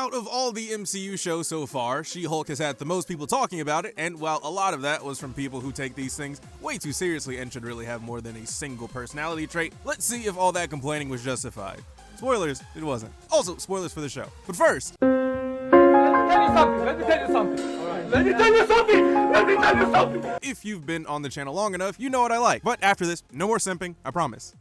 Out of all the MCU shows so far, She-Hulk has had the most people talking about it, and while a lot of that was from people who take these things way too seriously and should really have more than a single personality trait, let's see if all that complaining was justified. Spoilers, it wasn't. Also, spoilers for the show. But first, Let me tell you something. Let me tell you something. if you've been on the channel long enough, you know what I like. But after this, no more simping, I promise.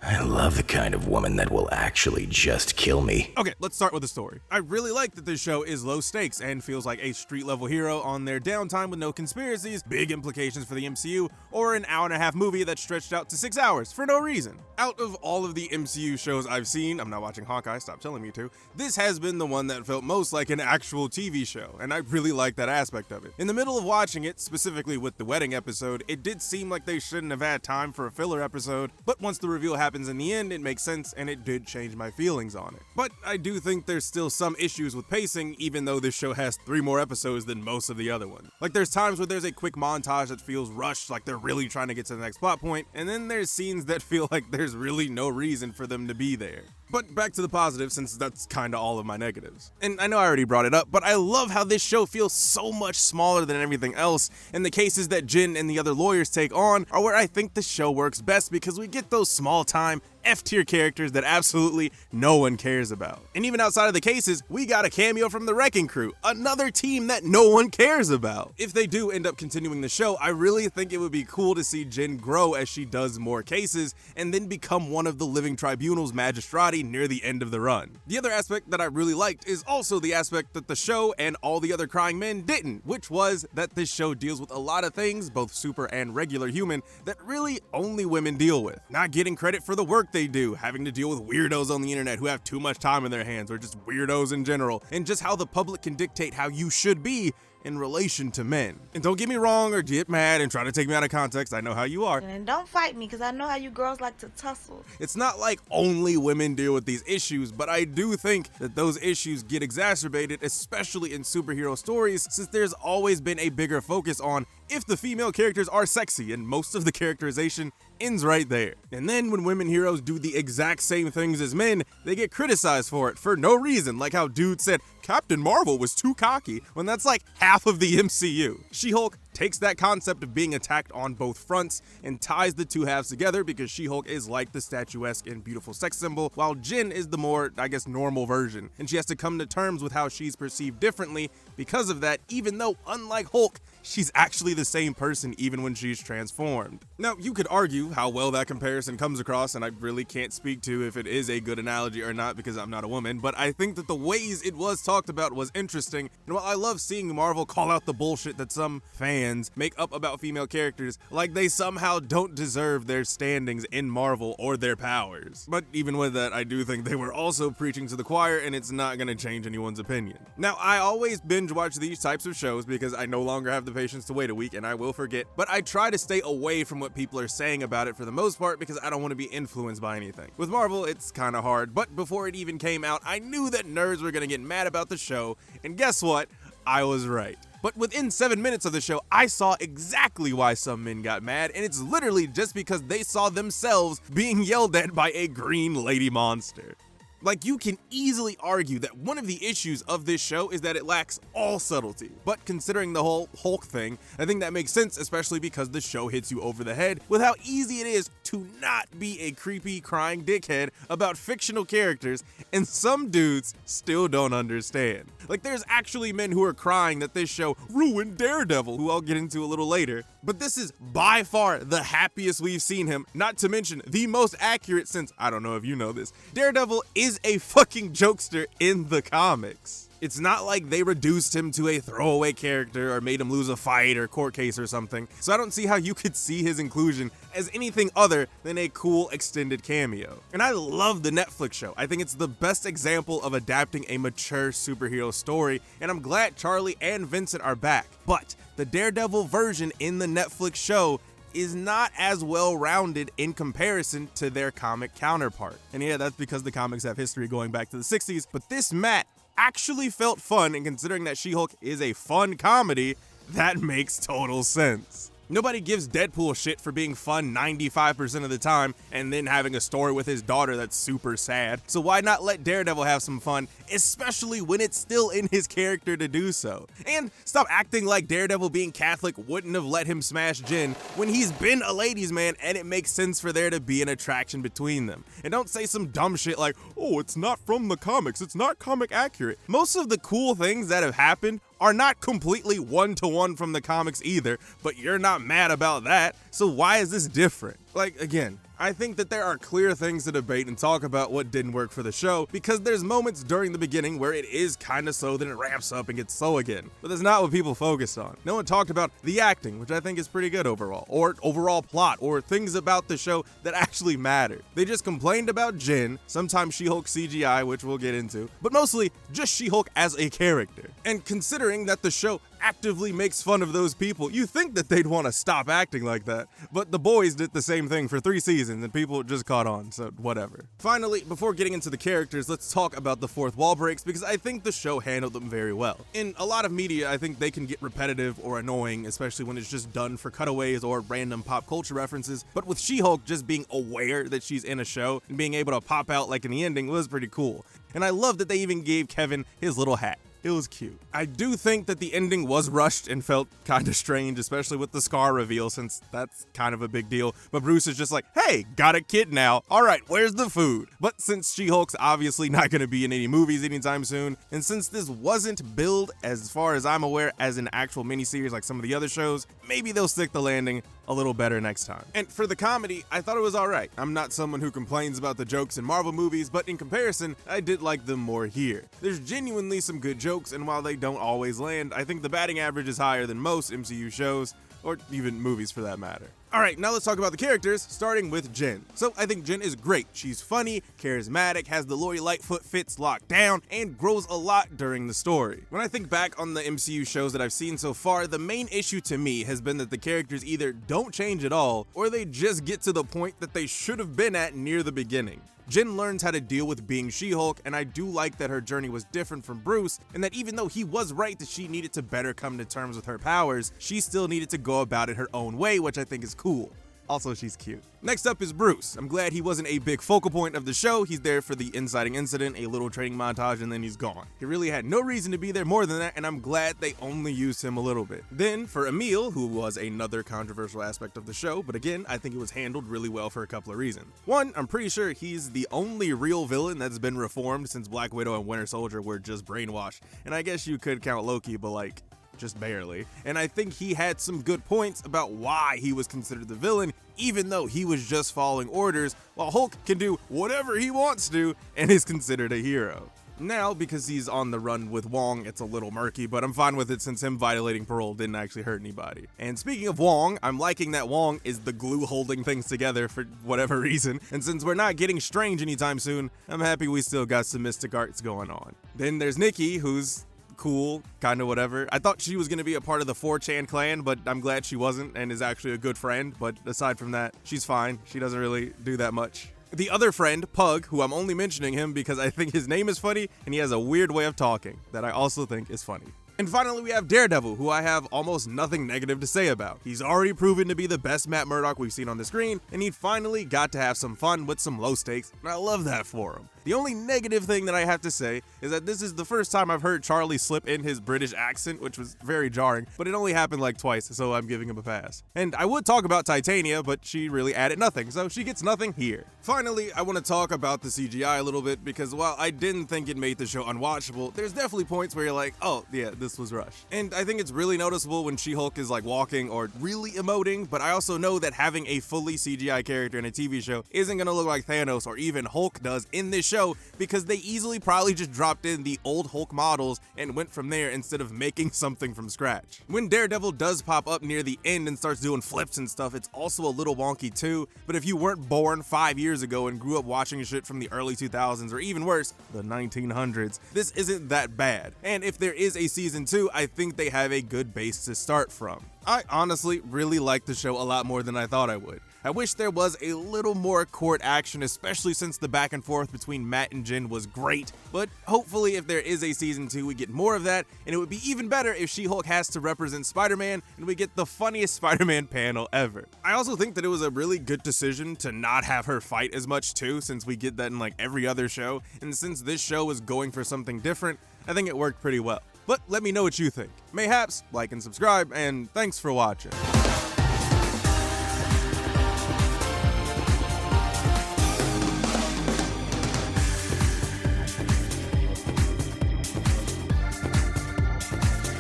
I love the kind of woman that will actually just kill me. Okay, let's start with the story. I really like that this show is low stakes and feels like a street level hero on their downtime with no conspiracies, big implications for the MCU, or an hour-and-a-half movie that stretched out to 6 hours for no reason. Out of all of the MCU shows I've seen, I'm not watching Hawkeye, stop telling me to, this has been the one that felt most like an actual TV show, and I really like that aspect of it. In the middle of watching it, specifically with the wedding episode, it did seem like they shouldn't have had time for a filler episode, but once the reveal happens in the end, it makes sense and it did change my feelings on it. But I do think there's still some issues with pacing, even though this show has 3 more episodes than most of the other ones. Like there's times where there's a quick montage that feels rushed, like they're really trying to get to the next plot point, and then there's scenes that feel like there's really no reason for them to be there. But back to the positive, since that's kinda all of my negatives. And I know I already brought it up, but I love how this show feels so much smaller than everything else, and the cases that Jin and the other lawyers take on are where I think the show works best because we get those small-time, F-tier characters that absolutely no one cares about. And even outside of the cases, we got a cameo from the Wrecking Crew, another team that no one cares about. If they do end up continuing the show, I really think it would be cool to see Jin grow as she does more cases, and then become one of the Living Tribunal's magistrati near the end of the run. The other aspect that I really liked is also the aspect that the show and all the other crying men didn't, which was that this show deals with a lot of things, both super and regular human, that really only women deal with. Not getting credit for the work they do, having to deal with weirdos on the internet who have too much time in their hands, or just weirdos in general, and just how the public can dictate how you should be in relation to men. And don't get me wrong or get mad and try to take me out of context, I know how you are. And don't fight me, because I know how you girls like to tussle. It's not like only women deal with these issues, but I do think that those issues get exacerbated, especially in superhero stories, since there's always been a bigger focus on if the female characters are sexy, and most of the characterization ends right there. And then when women heroes do the exact same things as men, they get criticized for it for no reason, like how dude said Captain Marvel was too cocky, when that's like half of the MCU. She-Hulk takes that concept of being attacked on both fronts and ties the two halves together because She-Hulk is like the statuesque and beautiful sex symbol, while Jin is the more, I guess, normal version, and she has to come to terms with how she's perceived differently because of that, even though, unlike Hulk, she's actually the same person even when she's transformed. Now, you could argue how well that comparison comes across, and I really can't speak to if it is a good analogy or not because I'm not a woman, but I think that the ways it was talked about was interesting, and while I love seeing Marvel call out the bullshit that some fans make up about female characters, like they somehow don't deserve their standings in Marvel or their powers. But even with that, I do think they were also preaching to the choir, and it's not gonna change anyone's opinion. Now, I always binge watch these types of shows because I no longer have the patience to wait a week and I will forget, but I try to stay away from what people are saying about it for the most part because I don't want to be influenced by anything. With Marvel, it's kind of hard, but before it even came out, I knew that nerds were gonna get mad about the show, and guess what? I was right. But within 7 minutes of the show, I saw exactly why some men got mad, and it's literally just because they saw themselves being yelled at by a green lady monster. Like, you can easily argue that one of the issues of this show is that it lacks all subtlety. But considering the whole Hulk thing, I think that makes sense, especially because the show hits you over the head with how easy it is to not be a creepy, crying dickhead about fictional characters, and some dudes still don't understand. Like, there's actually men who are crying that this show ruined Daredevil, who I'll get into a little later. But this is by far the happiest we've seen him, not to mention the most accurate since, I don't know if you know this, Daredevil is a fucking jokester in the comics. It's not like they reduced him to a throwaway character or made him lose a fight or court case or something, so I don't see how you could see his inclusion as anything other than a cool extended cameo. And I love the Netflix show. I think it's the best example of adapting a mature superhero story, and I'm glad Charlie and Vincent are back. But the Daredevil version in the Netflix show is not as well-rounded in comparison to their comic counterpart. And yeah, that's because the comics have history going back to the 60s, but this Matt actually felt fun, and considering that She-Hulk is a fun comedy, that makes total sense. Nobody gives Deadpool shit for being fun 95% of the time and then having a story with his daughter that's super sad. So why not let Daredevil have some fun, especially when it's still in his character to do so? And stop acting like Daredevil being Catholic wouldn't have let him smash Jen when he's been a ladies' man and it makes sense for there to be an attraction between them. And don't say some dumb shit like, oh, it's not from the comics, it's not comic accurate. Most of the cool things that have happened are not completely one-to-one from the comics either, but you're not mad about that, so why is this different? Like, again, I think that there are clear things to debate and talk about what didn't work for the show, because there's moments during the beginning where it is kinda slow, then it ramps up and gets slow again. But that's not what people focused on. No one talked about the acting, which I think is pretty good overall, or overall plot, or things about the show that actually mattered. They just complained about Jen, sometimes She-Hulk CGI, which we'll get into, but mostly just She-Hulk as a character. And considering that the show actively makes fun of those people, you think that they'd want to stop acting like that. But The Boys did the same thing for 3 seasons and people just caught on, so whatever. Finally, before getting into the characters, let's talk about the fourth wall breaks because I think the show handled them very well. In a lot of media, I think they can get repetitive or annoying, especially when it's just done for cutaways or random pop culture references. But with She-Hulk just being aware that she's in a show and being able to pop out like in the ending was pretty cool. And I love that they even gave Kevin his little hat. It was cute. I do think that the ending was rushed and felt kind of strange, especially with the Scar reveal, since that's kind of a big deal. But Bruce is just like, hey, got a kid now. All right, where's the food? But since She-Hulk's obviously not going to be in any movies anytime soon, and since this wasn't billed, as far as I'm aware, as an actual miniseries like some of the other shows, maybe they'll stick the landing a little better next time. And for the comedy, I thought it was alright. I'm not someone who complains about the jokes in Marvel movies, but in comparison, I did like them more here. There's genuinely some good jokes, and while they don't always land, I think the batting average is higher than most MCU shows, or even movies for that matter. Alright, now let's talk about the characters, starting with Jen. So I think Jen is great. She's funny, charismatic, has the Lori Lightfoot fits locked down, and grows a lot during the story. When I think back on the MCU shows that I've seen so far, the main issue to me has been that the characters either don't change at all, or they just get to the point that they should have been at near the beginning. Jen learns how to deal with being She-Hulk, and I do like that her journey was different from Bruce, and that even though he was right that she needed to better come to terms with her powers, she still needed to go about it her own way, which I think is cool. Also, she's cute. Next up is Bruce. I'm glad he wasn't a big focal point of the show. He's there for the inciting incident, a little training montage, and then he's gone. He really had no reason to be there more than that, and I'm glad they only used him a little bit. Then for Emil, who was another controversial aspect of the show, but again, I think it was handled really well for a couple of reasons. One, I'm pretty sure he's the only real villain that's been reformed since Black Widow and Winter Soldier were just brainwashed. And I guess you could count Loki, but like, just barely. And I think he had some good points about why he was considered the villain, even though he was just following orders, while Hulk can do whatever he wants to and is considered a hero. Now, because he's on the run with Wong, it's a little murky, but I'm fine with it since him violating parole didn't actually hurt anybody. And speaking of Wong, I'm liking that Wong is the glue holding things together for whatever reason, and since we're not getting Strange anytime soon, I'm happy we still got some mystic arts going on. Then there's Nikki, who's cool, kind of whatever. I thought she was going to be a part of the 4chan clan, but I'm glad she wasn't and is actually a good friend, but aside from that, she's fine. She doesn't really do that much. The other friend, Pug, who I'm only mentioning him because I think his name is funny and he has a weird way of talking that I also think is funny. And finally, we have Daredevil, who I have almost nothing negative to say about. He's already proven to be the best Matt Murdock we've seen on the screen, and he finally got to have some fun with some low stakes, and I love that for him. The only negative thing that I have to say is that this is the first time I've heard Charlie slip in his British accent, which was very jarring, but it only happened like twice, so I'm giving him a pass. And I would talk about Titania, but she really added nothing, so she gets nothing here. Finally, I want to talk about the CGI a little bit, because while I didn't think it made the show unwatchable, there's definitely points where you're like, oh yeah, this was rushed. And I think it's really noticeable when She-Hulk is like walking or really emoting, but I also know that having a fully CGI character in a TV show isn't gonna look like Thanos or even Hulk does in this show, because they easily probably just dropped in the old Hulk models and went from there instead of making something from scratch. When Daredevil does pop up near the end and starts doing flips and stuff, it's also a little wonky too, but if you weren't born 5 years ago and grew up watching shit from the early 2000s or even worse, the 1900s, this isn't that bad. And if there is a season 2, I think they have a good base to start from. I honestly really like the show a lot more than I thought I would. I wish there was a little more court action, especially since the back and forth between Matt and Jen was great, but hopefully if there is a season 2 we get more of that, and it would be even better if She-Hulk has to represent Spider-Man and we get the funniest Spider-Man panel ever. I also think that it was a really good decision to not have her fight as much too, since we get that in like every other show, and since this show was going for something different, I think it worked pretty well. But let me know what you think. Mayhaps, like and subscribe, and thanks for watching.